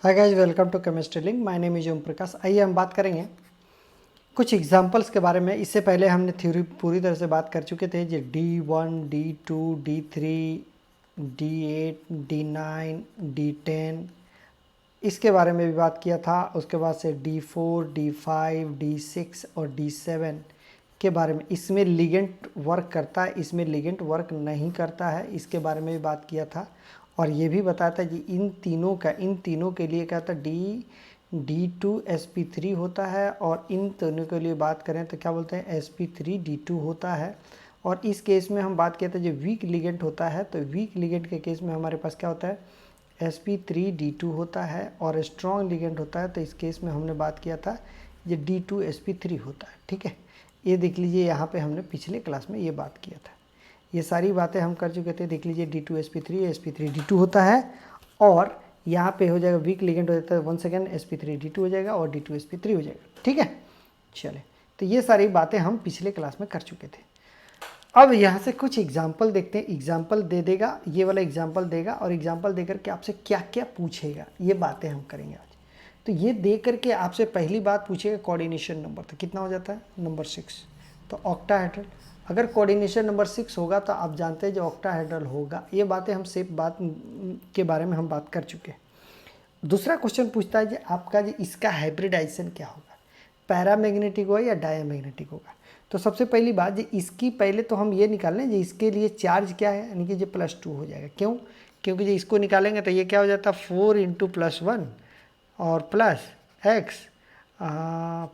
Hi guys, welcome to chemistry link. My name is Om Prakash. आइए हम बात करेंगे कुछ एग्जांपल्स के बारे में। इससे पहले हमने थ्योरी पूरी तरह से बात कर चुके थे, जो D1, D2, D3, D8, D9, D10 इसके बारे में भी बात किया था। उसके बाद से D4, D5, D6 और D7 के बारे में। इसमें लिगेंड वर्क करता है, इसमें लिगेंड वर्क नहीं करता है, इसके बारे में भी बात किया था। और ये भी बताया था कि इन तीनों के लिए क्या था, D2sp3 होता है। और इन तीनों के लिए बात करें तो क्या बोलते हैं, sp3d2 होता है। और इस केस में हम बात किया था जो वीक लिगेंड होता है, तो वीक लिगेंड के केस में हमारे पास क्या होता है, sp3d2 होता है। और स्ट्रॉन्ग लिगेंड होता है तो इस केस में हमने बात किया था ये D2sp3 होता है। ठीक है, ये देख लीजिए, यहाँ पे हमने पिछले क्लास में ये बात किया था। ये सारी बातें हम कर चुके थे। देख लीजिए, D2sp3 sp3d2 होता है। और यहाँ पे हो जाएगा वीक लिगेंड हो जाता है, 1 सेकेंड, sp3d2 हो जाएगा और D2sp3 हो जाएगा। ठीक है, चले, तो ये सारी बातें हम पिछले क्लास में कर चुके थे। अब यहाँ से कुछ एग्जाम्पल देखते हैं। एग्जाम्पल दे देगा, ये वाला एग्जाम्पल देगा और एग्जाम्पल दे करके आपसे क्या क्या पूछेगा, ये बातें हम करेंगे आज। तो ये दे करके आपसे पहली बात पूछेगा कोऑर्डिनेशन नंबर, तो कितना हो जाता है, नंबर 6, तो ऑक्टाहेड्रल। अगर कोऑर्डिनेशन नंबर 6 होगा तो आप जानते हैं जो ऑक्टाहेड्रल होगा। ये बातें हम सेफ बात के बारे में हम बात कर चुके हैं। दूसरा क्वेश्चन पूछता है कि आपका जो इसका हाइब्रिडाइजेशन क्या होगा, पैरामैग्नेटिक होगा या डायमैग्नेटिक होगा। तो सबसे पहली बात, जो इसकी पहले तो हम ये निकाल लें जो इसके लिए चार्ज क्या है, यानी कि जो +2 हो जाएगा। क्यों? क्योंकि जो इसको निकालेंगे तो ये क्या हो जाता है, 4 × +1 और plus x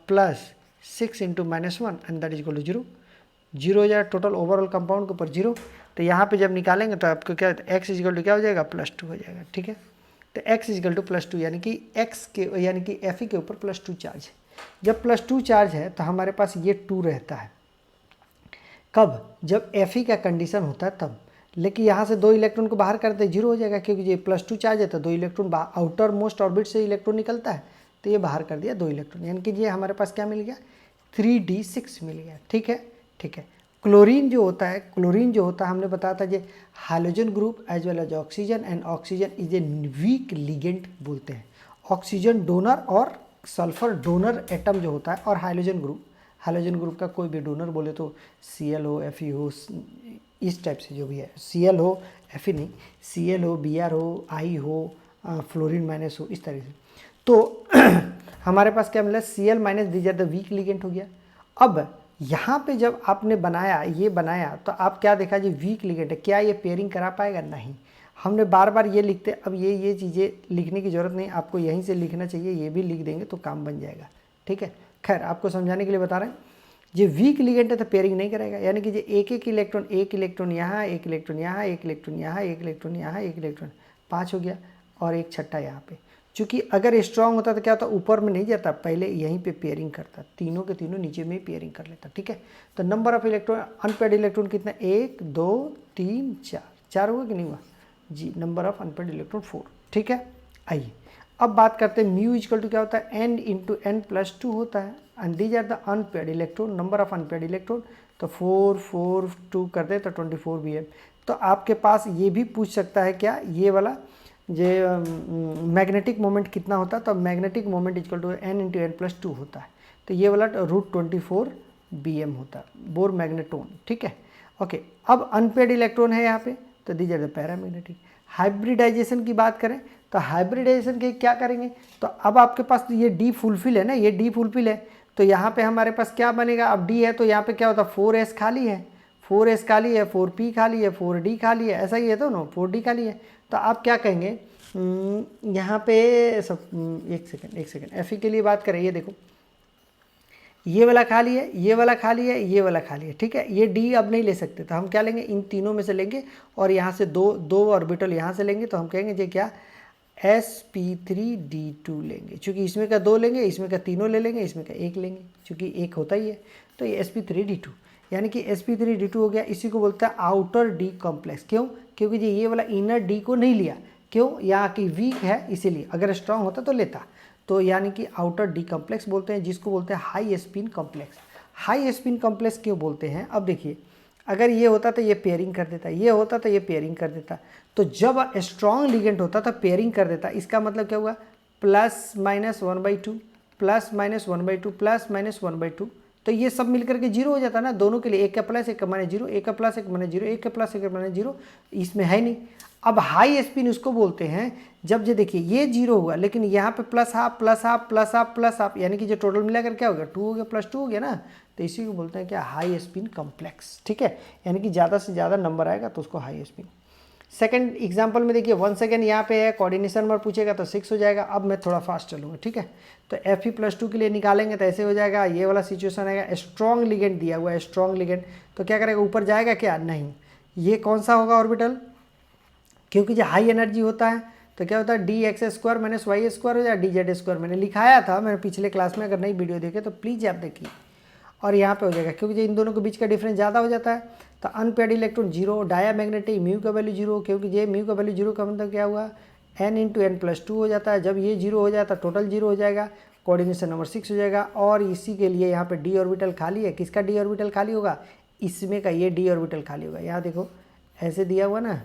plus 6 × -1 and that is equal to 0। 0 हो जाएगा टोटल ओवरऑल कंपाउंड के ऊपर 0। तो यहाँ पे जब निकालेंगे तो आपको क्या, x इक्वल टू क्या हो जाएगा, +2 हो जाएगा। ठीक है, तो x इक्वल टू +2 यानी कि x के यानी कि Fe के ऊपर +2 चार्ज है। जब +2 चार्ज है तो हमारे पास ये 2 रहता है। कब? जब Fe का कंडीशन होता है तब। लेकिन यहाँ से 2 इलेक्ट्रॉन को बाहर करते 0 हो जाएगा, क्योंकि ये +2 चार्ज है तो 2 इलेक्ट्रॉन आउटर मोस्ट ऑर्बिट से इलेक्ट्रॉन निकलता है, तो ये बाहर कर दिया 2 इलेक्ट्रॉन, यानी कि ये हमारे पास क्या मिल गया, 3d6 मिल गया। ठीक है, ठीक है। क्लोरीन जो होता है, हमने बताया था, ये hydrogen group as well as oxygen, and oxygen is a weak ligand बोलते हैं। ऑक्सीजन डोनर और सल्फर डोनर एटम जो होता है, और हाइड्रोजन ग्रुप का कोई भी डोनर बोले तो Cl हो, Fe हो, इस टाइप से जो भी है, Cl हो, Fe नहीं, Cl हो, Br हो, I हो, फ्लोरीन माइनस हो, इस तरह से। तो हमारे पास क्या मिला, Cl- दी जाता वीक लिगेंड हो गया। अब यहाँ पे जब आपने ये बनाया तो आप क्या देखा जी, वीक लिगेंड है, क्या ये पेयरिंग करा पाएगा, नहीं। हमने बार बार ये लिखते, अब ये चीज़ें लिखने की ज़रूरत नहीं, आपको यहीं से लिखना चाहिए, ये भी लिख देंगे तो काम बन जाएगा। ठीक है, खैर आपको समझाने के लिए बता रहे हैं। जो वीक लिगेंड है तो पेयरिंग नहीं करेगा, यानी कि जो एक इलेक्ट्रॉन यहाँ, एक इलेक्ट्रॉन यहाँ, एक इलेक्ट्रॉन यहाँ, एक इलेक्ट्रॉन यहाँ, एक इलेक्ट्रॉन, 5 हो गया, और एक छठा यहाँ पे। चूँकि अगर स्ट्रांग होता तो क्या होता, ऊपर में नहीं जाता, पहले यहीं पे पेयरिंग करता, तीनों के तीनों नीचे में ही पेयरिंग कर लेता। ठीक है, तो number of electron, unpaired electron कितना, 1 2 3 4 हुआ कि नहीं हुआ जी, नंबर ऑफ अनपेयर्ड इलेक्ट्रॉन 4। ठीक है, आइए अब बात करते हैं म्यू इक्वल टू क्या होता है, n × n+2 होता है, and these are the unpaired electron, number of unpaired electron, तो 4 4 2 कर दे तो 24 Bm। तो आपके पास ये भी पूछ सकता है क्या, ये वाला जो मैग्नेटिक मोमेंट कितना होता है, तो magnetic moment equal to n × n+2 होता है, तो ये वाला √24 Bm होता है, बोर मैग्नेटोन। ठीक है, ओके। अब अनपेयर्ड इलेक्ट्रॉन है यहाँ पे, तो these are the paramagnetic. Hybridisation की बात करें तो हाइब्रिडाइजेशन के क्या करेंगे, तो अब आपके पास ये डी फुलफिल है ना, ये डी फुलफिल है, तो यहाँ पे हमारे पास क्या बनेगा, अब डी है तो यहाँ पे क्या होता है, 4s खाली है, 4s खाली है, 4p खाली है, 4d खाली है, ऐसा ही है तो ना, 4d खाली है। तो आप क्या कहेंगे, यहाँ पे सब, एक सेकेंड Fe के लिए बात करें, ये देखो ये वाला खाली है, ये वाला खाली है, ये वाला खाली है। ठीक है, ये डी अब नहीं ले सकते, तो हम क्या लेंगे, इन तीनों में से लेंगे, और यहाँ से दो ऑर्बिटल यहाँ से लेंगे, तो हम कहेंगे जी क्या, sp3d2 लेंगे, क्योंकि इसमें का 2 लेंगे, इसमें का तीनों ले लेंगे, इसमें का 1 लेंगे, क्योंकि 1 होता ही है, तो ये sp3d2, यानी कि sp3d2 हो गया। इसी को बोलता है आउटर डी कॉम्प्लेक्स। क्यों? क्योंकि ये वाला इनर डी को नहीं लिया, क्यों, यहाँ की वीक है इसीलिए, अगर स्ट्रांग होता तो लेता, तो यानी कि आउटर डी कॉम्प्लेक्स बोलते हैं, जिसको बोलते हैं high spin complex. High spin complex क्यों बोलते हैं, अब देखिए, अगर ये होता तो ये पेयरिंग कर देता, ये होता तो ये पेयरिंग कर देता, तो जब स्ट्रॉन्ग लिगेंड होता तो पेयरिंग कर देता, इसका मतलब क्या हुआ, +-1/2 +-1/2 +-1/2, तो ये सब मिलकर के जीरो हो जाता है ना दोनों के लिए, एक का प्लस एक का माइनस जीरो, एक का प्लस एक माइनस जीरो, एक का प्लस एक माइनस जीरो, इसमें है नहीं। अब हाई स्पिन उसको बोलते हैं जब ये देखिए ये जीरो हुआ लेकिन यहाँ पे plus half plus half plus half plus half, यानी कि जो टोटल मिलाकर क्या हो गया 2 हो गया +2 हो गया ना, तो इसी को बोलते हैं क्या हाई स्पिन कॉम्प्लेक्स। ठीक है, यानी कि ज़्यादा से ज़्यादा नंबर आएगा तो उसको हाई स्पिन। सेकंड एग्जांपल में देखिए 1 सेकेंड यहाँ पे है, कोऑर्डिनेशन नंबर पूछेगा तो 6 हो जाएगा। अब मैं थोड़ा फास्ट चलूँगा, ठीक है, तो Fe+2 के लिए निकालेंगे तो ऐसे हो जाएगा, ये वाला सिचुएशन आएगा, स्ट्रॉन्ग लिगेंड दिया हुआ है, स्ट्रॉन्ग लिगेंड, तो क्या करेगा ऊपर जाएगा क्या, नहीं, ये कौन सा होगा ऑर्बिटल, क्योंकि जो हाई एनर्जी होता है तो क्या होता है dx² - y² हो जाए dz², मैंने लिखाया था मैंने पिछले क्लास में, अगर नई वीडियो देखे तो प्लीज़ आप देखिए, और यहाँ पे हो जाएगा क्योंकि इन दोनों के बीच का डिफरेंस ज़्यादा हो जाता है, तो unpaired electron zero, diamagnetic mu का वैल्यू जीरो, क्योंकि ये म्यू का वैल्यू जीरो का मतलब क्या हुआ n × n+2 हो जाता है, जब ये जीरो हो जाता है टोटल जीरो हो जाएगा, कोऑर्डिनेशन नंबर 6 हो जाएगा। और इसी के लिए यहाँ पे d ऑर्बिटल खाली है, किसका d ऑर्बिटल खाली होगा, इसमें का ये d ऑर्बिटल खाली होगा, यहाँ देखो ऐसे दिया हुआ ना,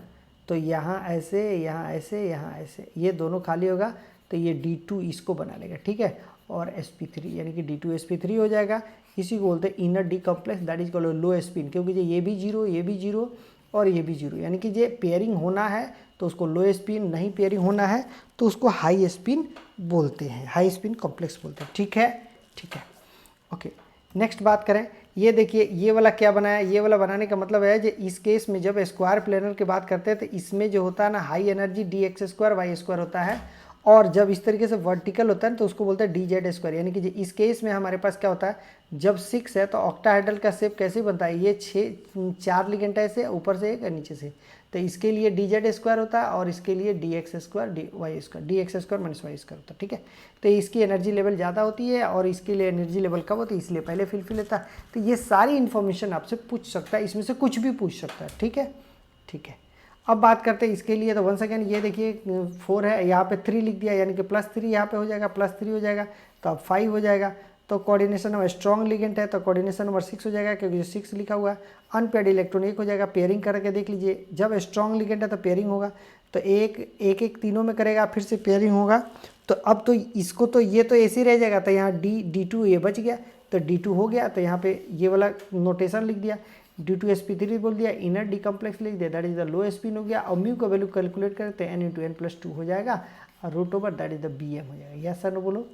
तो यहाँ ऐसे यहाँ ऐसे यहाँ ऐसे, ये दोनों खाली होगा तो ये D2 इसको बना लेगा, ठीक है, और sp3 यानी कि D2sp3 हो जाएगा। इसी को बोलते हैं inner D complex, that is called low spin, क्योंकि ये भी जीरो और ये भी जीरो, यानी कि ये पेयरिंग होना है तो उसको लो स्पिन, नहीं पेयरिंग होना है तो उसको हाई स्पिन बोलते हैं, हाई स्पिन कॉम्प्लेक्स बोलते हैं। ठीक है, ठीक है, ओके। नेक्स्ट बात करें, ये देखिए ये वाला क्या बनाया, ये वाला बनाने का मतलब है जो इस केस में जब स्क्वायर प्लेनर की बात करते हैं तो इसमें जो होता है ना हाई एनर्जी dx² y² होता है, और जब इस तरीके से वर्टिकल होता है तो उसको बोलते हैं dz², यानी कि इस केस में हमारे पास क्या होता है जब 6 है तो ऑक्टाहेड्रल का शेप कैसे बनता है, ये 4 लिगेंड ऐसे ऊपर से एक नीचे से, तो इसके लिए dz² होता है और इसके लिए dx² y² dx² - y² होता है। ठीक है, तो इसकी एनर्जी लेवल ज़्यादा होती है और इसके लिए एनर्जी लेवल कम होती है, इसलिए पहले फिल लेता है। तो ये सारी इन्फॉर्मेशन आपसे पूछ सकता है, इसमें से कुछ भी पूछ सकता है। ठीक है, ठीक है, अब बात करते हैं इसके लिए, तो 1 सेकेंड, ये देखिए 4 है, यहाँ पे 3 लिख दिया, यानी कि +3 यहाँ पे हो जाएगा, +3 हो जाएगा, तो अब 5 हो जाएगा। तो कोऑर्डिनेशन नंबर स्ट्रॉन्ग लिगेंड है तो कोऑर्डिनेशन नंबर 6 हो जाएगा, क्योंकि 6 लिखा हुआ है। अनपेयर्ड इलेक्ट्रॉन 1 हो जाएगा, पेयरिंग करके देख लीजिए, जब स्ट्रॉन्ग लिगेंड है तो पेयरिंग होगा, तो एक तीनों में करेगा, फिर से पेयरिंग होगा। तो अब तो इसको तो ये तो ऐसे ही रह जाएगा, तो यहाँ D2 ये बच गया, तो D2 हो गया, तो यहाँ पे ये वाला नोटेशन लिख दिया, D2sp3 बोल दिया, इनर डी कॉम्प्लेक्स लिख दिया, that is the low spin हो गया, और म्यू का वैल्यू कैलकुलेट करते हैं n × n+2 हो जाएगा, और √, दैट इज द Bm हो जाएगा। यस सर नो बोलो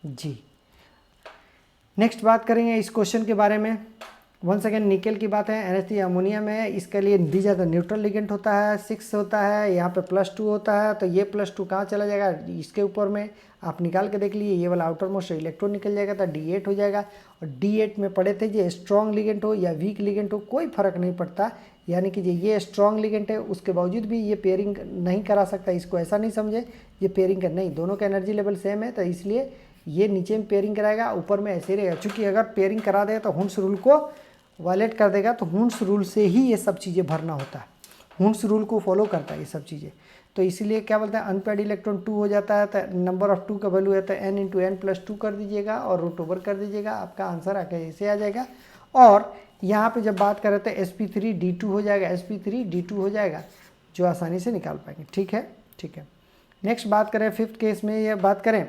जी। नेक्स्ट बात करेंगे इस क्वेश्चन के बारे में। 1 सेकेंड, निकेल की बात है, NH3 अमोनियम है, इसके लिए दी जाता न्यूट्रल लिगेंड होता है, 6 होता है, यहाँ पे +2 होता है, तो ये +2 कहाँ चला जाएगा, इसके ऊपर में आप निकाल के देख लीजिए, ये वाला आउटर मोस्ट इलेक्ट्रॉन निकल जाएगा, तो D8 हो जाएगा। और D8 में पढ़े थे जो स्ट्रॉन्ग लिगेंड हो या वीक लिगेंड हो कोई फर्क नहीं पड़ता, यानी कि ये स्ट्रॉन्ग लिगेंड है उसके बावजूद भी ये पेयरिंग नहीं करा सकता, इसको ऐसा नहीं समझे ये पेयरिंग कर, नहीं, दोनों का एनर्जी लेवल सेम है, तो इसलिए ये नीचे में पेयरिंग कराएगा, ऊपर में ऐसे रहेगा। चूँकि अगर पेयरिंग करा देगा तो हुंस रूल को वायलेट कर देगा, तो हुंस रूल से ही ये सब चीज़ें भरना होता है, हुंस रूल को फॉलो करता है ये सब चीज़ें, तो इसलिए क्या बोलते हैं अनपेयर्ड इलेक्ट्रॉन 2 हो जाता है, तो नंबर ऑफ 2 का वैल्यू है तो n × n+2 कर दीजिएगा और √, कर दीजिएगा, आपका आंसर आके ऐसे आ जाएगा। और यहाँ पे जब बात करें तो sp3 D2 हो जाएगा, sp3 D2 हो जाएगा, जो आसानी से निकाल पाएंगे। ठीक है, ठीक है। नेक्स्ट बात करें 5th केस में, ये बात करें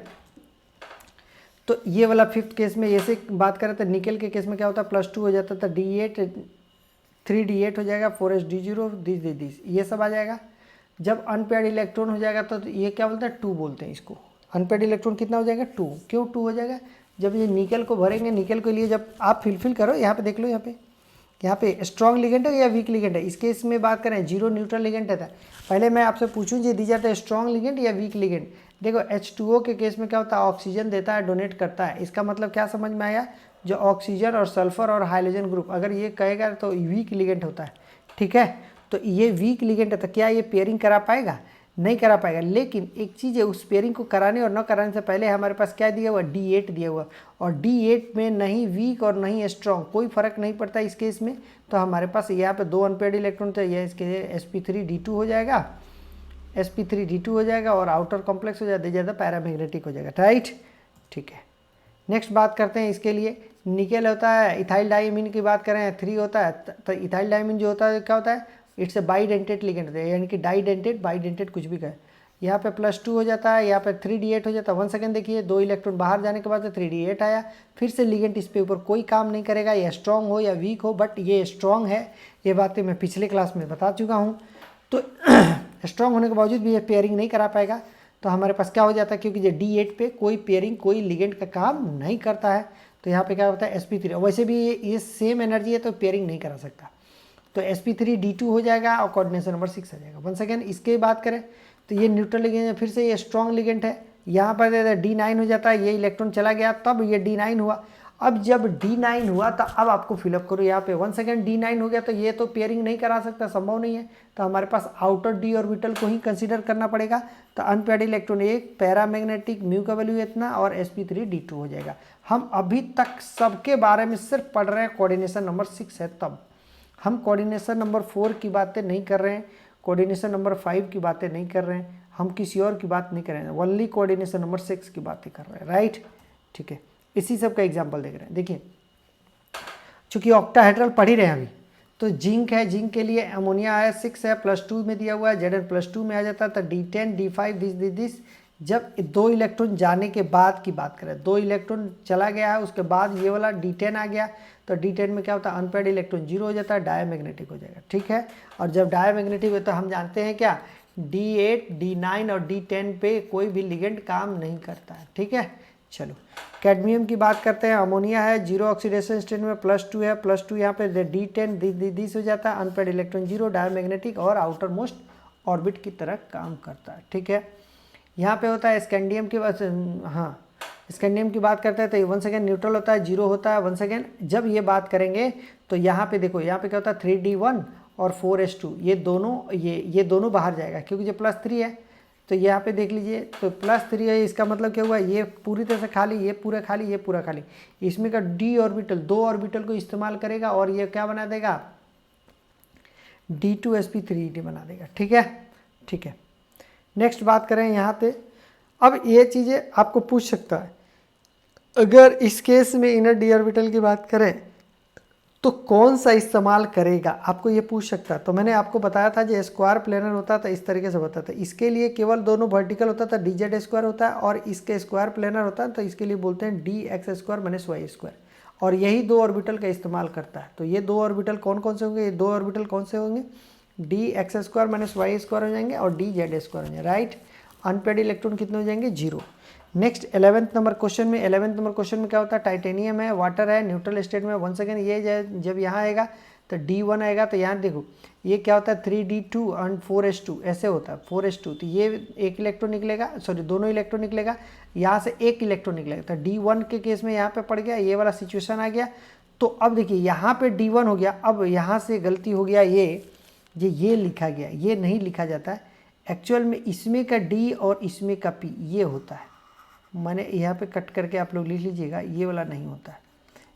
तो ये वाला 5th केस में ऐसे बात करें तो निकेल के केस में क्या होता है +2 हो जाता है, तो D8 3D8 हो जाएगा, 4s D0 दिस ये सब आ जाएगा। जब अनपेयर्ड इलेक्ट्रॉन हो जाएगा तो ये क्या बोलते हैं 2 बोलते हैं इसको, अनपेयर्ड इलेक्ट्रॉन कितना हो जाएगा 2, क्यों 2 हो जाएगा, जब ये निकेल को भरेंगे, निकेल के लिए जब आप फिल करो, यहाँ पे देख लो, यहाँ पे स्ट्रॉन्ग लिगेंड है या वीक लिगेंड है, इस केस में बात करें 0 न्यूट्रल लिगेंड है। पहले मैं आपसे पूछूं ये दी जाता है स्ट्रॉन्ग लिगेंड या वीक लिगेंड। देखो H2O के केस में क्या होता है ऑक्सीजन देता है, डोनेट करता है, इसका मतलब क्या समझ में आया, जो ऑक्सीजन और सल्फर और हाइड्रोजन ग्रुप अगर ये कहेगा तो वीक लिगेंड होता है। ठीक है, तो ये वीक लिगेंड है, तो क्या ये पेयरिंग करा पाएगा, नहीं करा पाएगा। लेकिन एक चीज़ है, उस पेयरिंग को कराने और न कराने से पहले हमारे पास क्या दिया हुआ, D8 दिया हुआ, और D8 में नहीं वीक और नहीं स्ट्रॉन्ग, कोई फर्क नहीं पड़ता इस केस में। तो हमारे पास यहाँ पे 2 अनपेयर्ड इलेक्ट्रॉन थे, ये इसके sp3 D2 हो जाएगा, sp3 D2 हो जाएगा, और आउटर कॉम्प्लेक्स हो जाता है ज़्यादा पैरामैग्नेटिक हो जाएगा, राइट। ठीक है, नेक्स्ट बात करते हैं इसके लिए, निकेल होता है, इथाइल डाइमीन की बात करें 3 होता है, तो इथाइल डाइमीन जो होता है क्या होता है, इट्स ए बाइडेंटेड लिगेंड होता है, यानी कि डाइडेंटेड बाइडेंटेड कुछ भी कहे, यहाँ पे +2 हो जाता है, यहाँ पे 3d8 हो जाता है। 1 सेकेंड देखिए, 2 इलेक्ट्रॉन बाहर जाने के बाद 3d8 आया, फिर से लिगेंड इस पे ऊपर कोई काम नहीं करेगा, या स्ट्रॉन्ग हो या वीक हो, बट ये स्ट्रॉन्ग है। ये बातें मैं पिछले क्लास में बता चुका हूँ। तो स्ट्रॉन्ग होने के बावजूद भी ये पेयरिंग नहीं करा पाएगा, तो हमारे पास क्या हो जाता है, क्योंकि ये D8 पे कोई पेयरिंग, कोई लिगेंड का काम नहीं करता है, तो यहाँ पे क्या होता है sp3। वैसे भी ये सेम एनर्जी है तो पेयरिंग नहीं करा सकता, तो sp3d2 हो जाएगा और कोऑर्डिनेशन नंबर 6 आ जाएगा। वन सेकेंड इसके बात करें तो ये न्यूट्रल लिगेंड है, फिर से ये स्ट्रॉन्ग लिगेंड है, यहाँ पर D9 हो जाता है, ये इलेक्ट्रॉन चला गया, तब ये D9 हुआ। अब जब D9 हुआ तो अब आपको फिलअप करो यहाँ पे। 1 सेकेंड D9 हो गया तो ये तो पेयरिंग नहीं करा सकता, संभव नहीं है, तो हमारे पास आउटर d ऑर्बिटल को ही कंसीडर करना पड़ेगा। तो अनपेयर्ड इलेक्ट्रॉन 1, पैरामैग्नेटिक, म्यू का वैल्यू इतना और sp3d2 हो जाएगा। हम अभी तक सबके बारे में सिर्फ पढ़ रहे हैं कोऑर्डिनेशन नंबर 6 है, तब हम कोऑर्डिनेशन नंबर 4 की बातें नहीं कर रहे हैं, कोऑर्डिनेशन नंबर 5 की बातें नहीं कर रहे हैं, हम किसी और की बात नहीं कर रहे हैं, ओनली कोऑर्डिनेशन नंबर 6 की बातें कर रहे हैं, राइट। ठीक है, इसी सब का एग्जांपल देख रहे हैं। देखिए, चूंकि ऑक्टाहेड्रल पढ़ ही रहे हैं अभी, तो जिंक है, जिंक के लिए अमोनिया है, 6 है, +2 में दिया हुआ है, Zn+2 में आ जाता है, तो D10 D5 दिस। जब 2 इलेक्ट्रॉन जाने के बाद की बात करें, 2 इलेक्ट्रॉन चला गया है, उसके बाद ये वाला D10 आ गया, तो D10 में क्या होता है, अनपेयर्ड इलेक्ट्रॉन 0 हो जाता है, डायमैग्नेटिक हो जाएगा। ठीक है, और जब डायमैग्नेटिक होता है, हम जानते हैं क्या, D8 D9 और D10 पे कोई भी लिगेंड काम नहीं करता है। ठीक है, चलो कैडमियम की बात करते हैं। अमोनिया है, 0 ऑक्सीडेशन स्टेट में, +2 है, +2 यहाँ पे D10 दिस हो जाता है, अनपेयर्ड इलेक्ट्रॉन 0, डायमैग्नेटिक और आउटर मोस्ट ऑर्बिट की तरह काम करता है। ठीक है, यहाँ पे होता है स्कैंडियम की बात, हाँ स्कैंडियम की बात करते हैं तो 1 सेकेंड न्यूट्रल होता है, 0 होता है। 1 सेकेंड जब ये बात करेंगे तो यहाँ पे देखो, यहाँ पे क्या होता है 3d1 और 4s2, ये दोनों बाहर जाएगा, क्योंकि जो +3 है, तो यहाँ पे देख लीजिए, तो +3 है, इसका मतलब क्या हुआ, ये पूरी तरह से खाली, ये पूरा खाली, ये पूरा खाली, इसमें का d ऑर्बिटल, 2 ऑर्बिटल को इस्तेमाल करेगा और ये क्या बना देगा, D2sp3d बना देगा। ठीक है, ठीक है, नेक्स्ट बात करें यहाँ पे। अब ये चीज़ें आपको पूछ सकता है, अगर इस केस में इनर d ऑर्बिटल की बात करें तो कौन सा इस्तेमाल करेगा, आपको ये पूछ सकता है। तो मैंने आपको बताया था जो स्क्वायर प्लेनर होता था इस तरीके से होता था, इसके लिए केवल दोनों वर्टिकल होता था, dz² होता है, और इसके स्क्वायर प्लेनर होता है तो इसके लिए बोलते हैं dx² - y², और यही 2 ऑर्बिटल का इस्तेमाल करता है। तो ये 2 ऑर्बिटल कौन कौन से होंगे, ये 2 ऑर्बिटल कौन से होंगे, dx² - y² हो जाएंगे और dz² हो जाएंगे, राइट। अनपेयर्ड इलेक्ट्रॉन कितने हो जाएंगे, 0। नेक्स्ट 11th नंबर क्वेश्चन में, 11th नंबर क्वेश्चन में क्या होता है, टाइटेनियम है, वाटर है, न्यूट्रल स्टेट में। 1 सेकेंड ये जब यहाँ आएगा तो D1 आएगा, तो यहाँ देखो ये क्या होता है 3d2 और 4s2 ऐसे होता है, 4s2, तो ये एक इलेक्ट्रॉन निकलेगा, सॉरी दोनों इलेक्ट्रॉन निकलेगा, यहाँ से एक इलेक्ट्रॉन निकलेगा। तो D1 के केस में यहाँ पे पड़ गया, ये वाला सिचुएशन आ गया। तो अब देखिए यहाँ पे D1 हो गया, अब यहाँ से गलती हो गया, ये लिखा गया, ये नहीं लिखा जाता है एक्चुअल में, इसमें का D और इसमें का P ये होता है, मैंने यहाँ पे कट करके आप लोग लिख लीजिएगा, ये वाला नहीं होता है,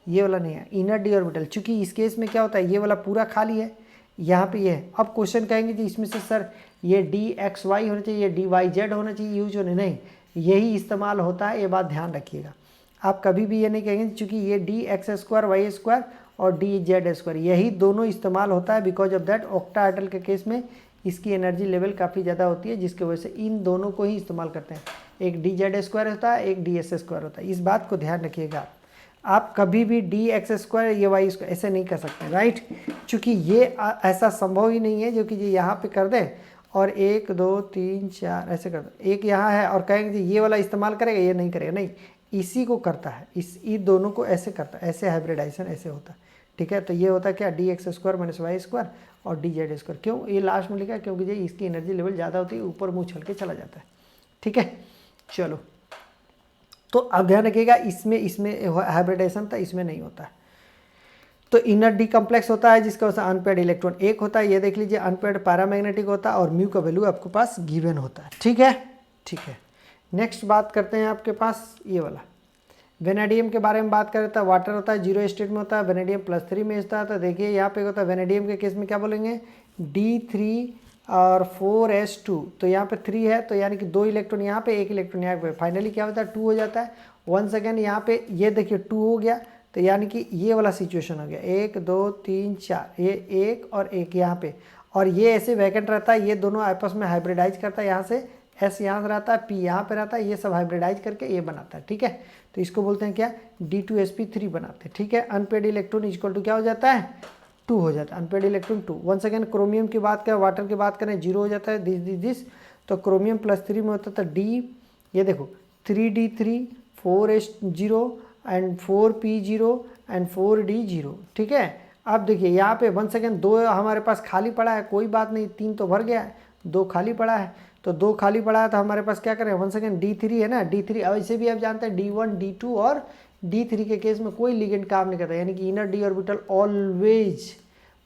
ये वाला नहीं है इनर d ऑर्बिटल। चूंकि इस केस में क्या होता है, ये वाला पूरा खाली है, यहाँ पे ये है। अब क्वेश्चन कहेंगे कि इसमें से सर ये dxy होना चाहिए, dyz होना चाहिए, यूज होने, नहीं, यही इस्तेमाल होता है, ये बात ध्यान रखिएगा। आप कभी भी ये नहीं कहेंगे, चूँकि ये dx² y² और dz², यही दोनों इस्तेमाल होता है। बिकॉज ऑफ दैट ऑक्टाहेड्रल के केस में इसकी एनर्जी लेवल काफ़ी ज़्यादा होती है, जिसकी वजह से इन दोनों को ही इस्तेमाल करते हैं। एक dz² होता है, एक ds² होता है, इस बात को ध्यान रखिएगा। आप कभी भी dx² या y² ऐसे नहीं कर सकते, राइट, क्योंकि ये ऐसा संभव ही नहीं है जो कि ये यहाँ पे कर दें और 1 2 3 4 ऐसे कर दो, एक यहाँ है और कहेंगे ये वाला इस्तेमाल करेगा, ये नहीं करेगा, नहीं, इसी को करता है, इन दोनों को ऐसे करता है, ऐसे हाइब्रिडाइजेशन ऐसे होता है। ठीक है, तो ये होता है क्या, dx² - y² और dz²। क्यों ये लास्ट में लिखा, क्योंकि ये इसकी एनर्जी लेवल ज़्यादा होती है, ऊपर मुँह छल के चला जाता है। ठीक है, चलो, तो अब ध्यान रखिएगा, इसमें हाइब्रिडाइजेशन था, इसमें नहीं होता है। तो इनर डी कम्प्लेक्स होता है, जिसका वजह अनपेयर्ड इलेक्ट्रॉन 1 होता है, ये देख लीजिए, अनपेयर्ड पैरामैग्नेटिक होता है और म्यू का वैल्यू आपके पास गिवन होता है। ठीक है, ठीक है, नेक्स्ट बात करते हैं आपके पास ये वाला वेनेडियम के बारे में बात करें तो वाटर होता है, 0 स्टेट में होता है, वेनेडियम +3 में होता है। तो देखिए यहाँ पे होता है वेनेडियम के केस में क्या बोलेंगे, D3 और 4s2, तो यहाँ पे 3 है, तो यानी कि 2 इलेक्ट्रॉन यहाँ पे, 1 इलेक्ट्रॉन यहाँ पे, फाइनली क्या होता है 2 हो जाता है। 1 सेकेंड यहाँ पे ये देखिए 2 हो गया, तो यानी कि ये वाला सिचुएशन हो गया, 1 2 3 4, ये 1 और 1 यहाँ पे, और ये ऐसे वैकेंट रहता है, ये दोनों आपस में हाइब्रिडाइज करता है, यहाँ से एस यहाँ से रहता है, पी यहाँ पे रहता है, ये सब हाइब्रिडाइज करके ये बनाता है, ठीक है। तो इसको बोलते हैं क्या, D2sp3 बनाते हैं, ठीक है। अनपेड इलेक्ट्रॉन इक्वल टू क्या हो जाता है, 2 हो जाता है, unpaired electron 2। One second chromium की बात करें, वाटर की बात करें, 0 हो जाता है, दिस। तो क्रोमियम +3 में होता था डी, ये देखो 3d3 4s0 and 4p0 and 4d0, ठीक है। अब देखिए यहाँ पे वन सेकेंड 2 हमारे पास खाली पड़ा है, कोई बात नहीं, 3 तो भर गया है, 2 खाली पड़ा है। तो 2 खाली पड़ा है तो हमारे पास क्या करें, वन सेकेंड D3 है ना, D3। अब इसे भी आप जानते हैं D1 D2 और D3 के केस में कोई लिगेंड काम नहीं करता, यानी कि इनर डी ऑर्बिटल ऑलवेज,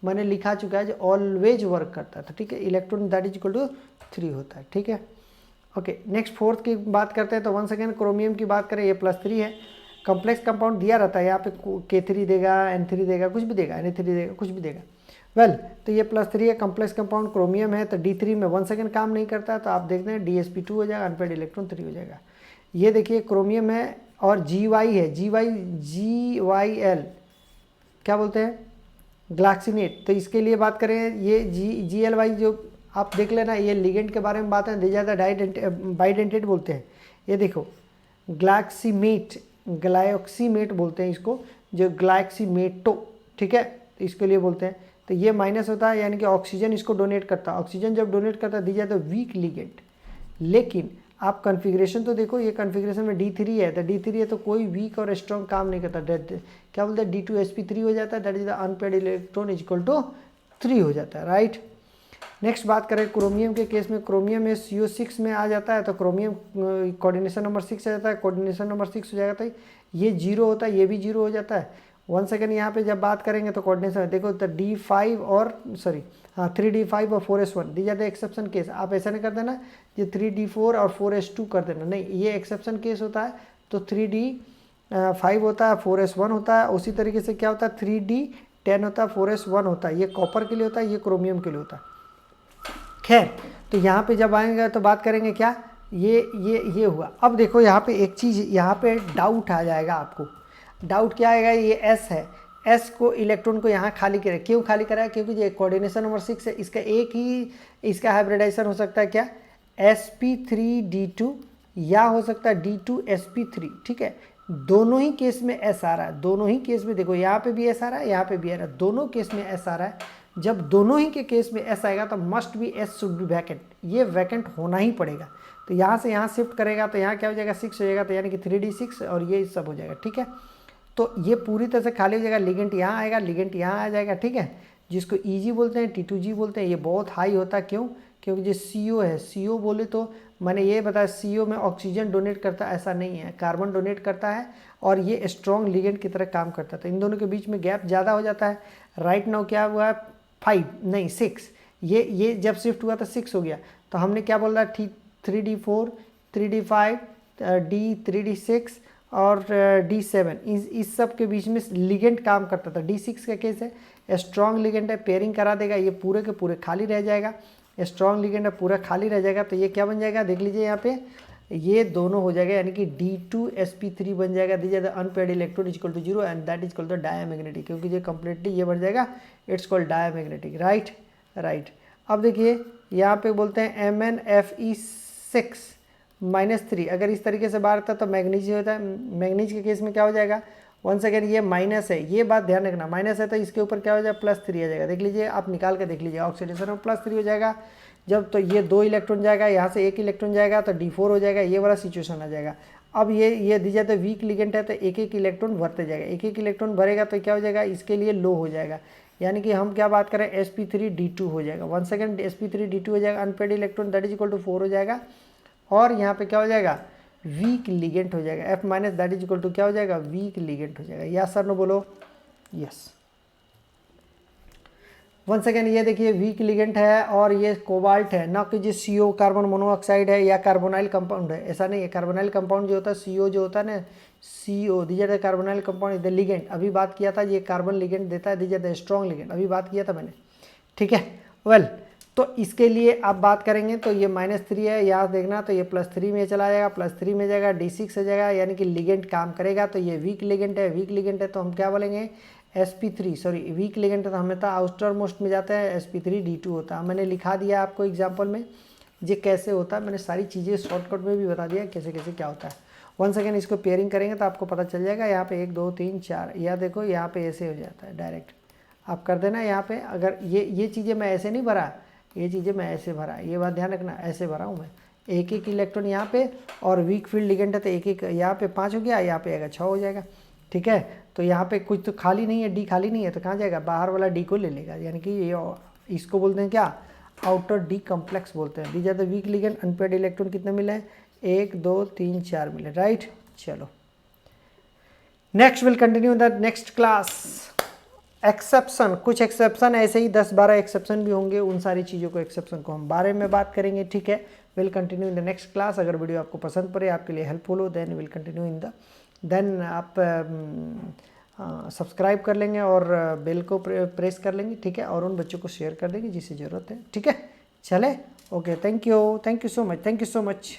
मैंने लिखा चुका है जो ऑलवेज वर्क करता था, ठीक है। Electron that is equal to 3 होता है, ठीक है। ओके, नेक्स्ट फोर्थ की बात करते हैं। तो वन सेकेंड क्रोमियम की बात करें, ये +3 है, कॉम्प्लेक्स कंपाउंड दिया रहता है, यहाँ पे K3 देगा, N3 देगा, कुछ भी देगा, Na3 देगा, कुछ भी देगा। वेल तो ये +3 है, कॉम्प्लेक्स कंपाउंड क्रोमियम है, तो D3 में वन सेकेंड काम नहीं करता है, तो आप देखते हैं DsP2 हो जाएगा, अनपेड इलेक्ट्रॉन 3 हो जाएगा। ये देखिए क्रोमियम है और GY है, GYL क्या बोलते हैं, ग्लाक्सिनेट। तो इसके लिए बात करें, ये GLY जो आप देख लेना, ये लिगेंड के बारे में बात है, ज़्यादा बाइडेंटेट बोलते हैं। ये देखो ग्लाक्सीमेट, ग्लायोक्सीमेट बोलते हैं इसको, जो ग्लाक्सीमेटो, ठीक है, तो इसके लिए बोलते हैं। तो ये माइनस होता है, यानी कि ऑक्सीजन इसको डोनेट करता है, ऑक्सीजन जब डोनेट करता है दी जाता है वीक लिगेंड। लेकिन आप कन्फिग्रेशन तो देखो, ये कन्फिग्रेशन में D3 है, तो D3 है तो कोई वीक और स्ट्रॉन्ग काम नहीं करता, क्या बोलते हैं, D2sp3 हो जाता है, that is the unpaired electron is equal to 3 हो जाता है, राइट। नेक्स्ट बात करें क्रोमियम के केस में, क्रोमियम में CO6 में आ जाता है, तो क्रोमियम कोऑर्डिनेशन नंबर 6 आ जाता है, कोऑर्डिनेशन नंबर 6 हो जाएगा, तो ये 0 होता है, ये भी 0 हो जाता है। वन सेकेंड यहाँ पे जब बात करेंगे तो कोऑर्डिनेशन देखो, तो D5 और 3d5 और 4s1 दी जाते हैं एक्सेप्शन केस। आप ऐसा नहीं कर देना ये 3d4 और 4s2 कर देना, नहीं, ये एक्सेप्शन केस होता है। तो 3d5 होता है, 4s1 होता है, उसी तरीके से क्या होता है 3d10 होता है, 4s1 होता है, ये कॉपर के लिए होता है, ये क्रोमियम के लिए होता है। खैर, तो यहाँ पे जब आएंगे तो बात करेंगे क्या, ये हुआ। अब देखो यहाँ पे एक चीज़, यहाँ पे डाउट आ जाएगा आपको, डाउट क्या आएगा, ये S है, S को इलेक्ट्रॉन को यहाँ खाली करें, क्यों खाली करा है, क्योंकि ये कोऑर्डिनेशन नंबर 6 है, इसका एक ही इसका हाइब्रिडाइजेशन हो सकता है क्या, sp3d2 या हो सकता है D2sp3, ठीक है। दोनों ही केस में S आ रहा है, दोनों ही केस में देखो, यहाँ पे भी S आ रहा है, यहाँ पे भी आ रहा है, दोनों केस में S आ रहा है। जब दोनों ही के केस में S आएगा तो must be S should be vacant, ये वैकेंट होना ही पड़ेगा। तो यहाँ से यहाँ शिफ्ट करेगा तो यहाँ क्या हो जाएगा, 6 हो जाएगा, तो यानी कि 3d6 और ये सब हो जाएगा, ठीक है। तो ये पूरी तरह से खाली हो जाएगा, लिगेंट यहाँ आएगा, लिगेंट यहाँ आ जाएगा, ठीक है, जिसको EG बोलते हैं, T2G बोलते हैं। ये बहुत हाई होता है, क्यों, क्योंकि जो CO है, CO बोले तो मैंने ये बताया CO में ऑक्सीजन डोनेट करता है, ऐसा नहीं है, कार्बन डोनेट करता है, और ये स्ट्रॉन्ग लिगेंड की तरह काम करता है। तो इन दोनों के बीच में गैप ज़्यादा हो जाता है। राइट नाउ क्या हुआ है, 5 नहीं 6, ये जब शिफ्ट हुआ तो 6 हो गया। तो हमने क्या बोल रहा है, 3d4 3d5 3d6 और D7, इस सब के बीच में लिगेंड काम करता था। D6 का केस है, स्ट्रॉन्ग लिगेंड है, पेयरिंग करा देगा, ये पूरे के पूरे खाली रह जाएगा, स्ट्रॉन्ग लिगेंड है, पूरा खाली रह जाएगा। तो ये क्या बन जाएगा, देख लीजिए यहाँ पे, ये दोनों हो जाएगा, यानी कि D2sp3 बन जाएगा, दीजिए unpaired electron is equal to 0 and that is equal to diamagnetic, क्योंकि ये कंप्लीटली ये बन जाएगा, इट्स कॉल्ड डायमैग्नेटिक, राइट। अब देखिए यहाँ पे बोलते हैं MnFe6 -3, अगर इस तरीके से बाहर था तो मैग्नीज होता है। मैग्नीज के केस में क्या हो जाएगा, वन सेकेंड, ये माइनस है, ये बात ध्यान रखना, माइनस है तो इसके ऊपर क्या हो जाएगा, +3 आ जाएगा। देख लीजिए, आप निकाल के देख लीजिए, ऑक्सीडेशन में +3 हो जाएगा जब, तो ये 2 इलेक्ट्रॉन जाएगा, यहाँ से 1 इलेक्ट्रॉन जाएगा तो D4 हो जाएगा, ये वाला सिचुएशन आ जाएगा। अब ये दी जाता है वीक लिगेंड है, तो एक इलेक्ट्रॉन भरते जाएगा, एक इलेक्ट्रॉन भरेगा तो क्या हो जाएगा, इसके लिए लो हो जाएगा, यानी कि हम क्या बात करें, sp3d2 हो जाएगा, वन सेकेंड sp3d2 हो जाएगा, unpaired electron that is equal to 4 हो जाएगा, और यहाँ पे क्या हो जाएगा, वीक लिगेंट हो जाएगा, F- that is equal to क्या हो जाएगा, वीक लिगेंट हो जाएगा। या सर नो बोलो, यस। वन सेकेंड, ये देखिए वीक लिगेंट है और ये कोबाल्ट है, ना कि जो CO कार्बन मोनोऑक्साइड है या कार्बोनाइल कंपाउंड है, ऐसा नहीं है। कार्बोनाइल कंपाउंड जो होता है, CO जो होता है ना, CO दीजिए the carbonyl compound is the ligand, अभी बात किया था, ये कार्बन लिगेंड देता है, दीजिए द स्ट्रॉन्ग लिगेंड, अभी बात किया था मैंने, ठीक है। वेल तो इसके लिए आप बात करेंगे तो ये -3 है, यहाँ देखना, तो ये +3 में चला जाएगा, +3 में जाएगा, D6 हो जाएगा, यानी कि लिगेंड काम करेगा। तो ये वीक लिगेंड है, वीक लिगेंड है तो हम क्या बोलेंगे, sp3, सॉरी वीक लिगेंड है तो हमें तो आउटर मोस्ट में जाता है, sp3d2 होता है, मैंने लिखा दिया आपको एग्जाम्पल में। ये कैसे होता है मैंने सारी चीज़ें शॉर्टकट में भी बता दिया कैसे कैसे क्या होता है। वन सेकेंड इसको पेयरिंग करेंगे तो आपको पता चल जाएगा। यहाँ पे 1 2 3 4, या देखो यहाँ पे ऐसे हो जाता है डायरेक्ट, आप कर देना यहाँ पे। अगर ये चीज़ें मैं ऐसे नहीं भरा, ये चीज़ें मैं ऐसे भरा, ये बात ध्यान रखना, ऐसे भरा हूँ मैं। एक एक इलेक्ट्रॉन यहाँ पे, और वीक फील्ड लिगेंड है तो एक एक यहाँ पे 5 हो गया, यहाँ पे आएगा 6 हो जाएगा, ठीक है। तो यहाँ पे कुछ तो खाली नहीं है, डी खाली नहीं है, तो कहाँ जाएगा, बाहर वाला डी को ले लेगा, यानी कि ये इसको बोलते हैं क्या, आउटर डी कम्प्लेक्स बोलते हैं। दी जाता वीक लिगेंड अनपेयर्ड इलेक्ट्रॉन कितने मिले हैं, 1 2 3 4 मिले, राइट। चलो next will continue the next class. Exception, कुछ एक्सेप्शन ऐसे ही 10-12 एक्सेप्शन भी होंगे, उन सारी चीज़ों को एक्सेप्शन को हम बारे में बात करेंगे, ठीक है। Will continue in the next class. अगर वीडियो आपको पसंद पड़े, आपके लिए हेल्पफुल हो, then will continue in the, then आप सब्सक्राइब कर लेंगे और बेल को प्रेस कर लेंगे, ठीक है, और उन बच्चों को शेयर कर देंगे जिसे ज़रूरत है, ठीक है। चले, okay, thank you so much, thank you so much.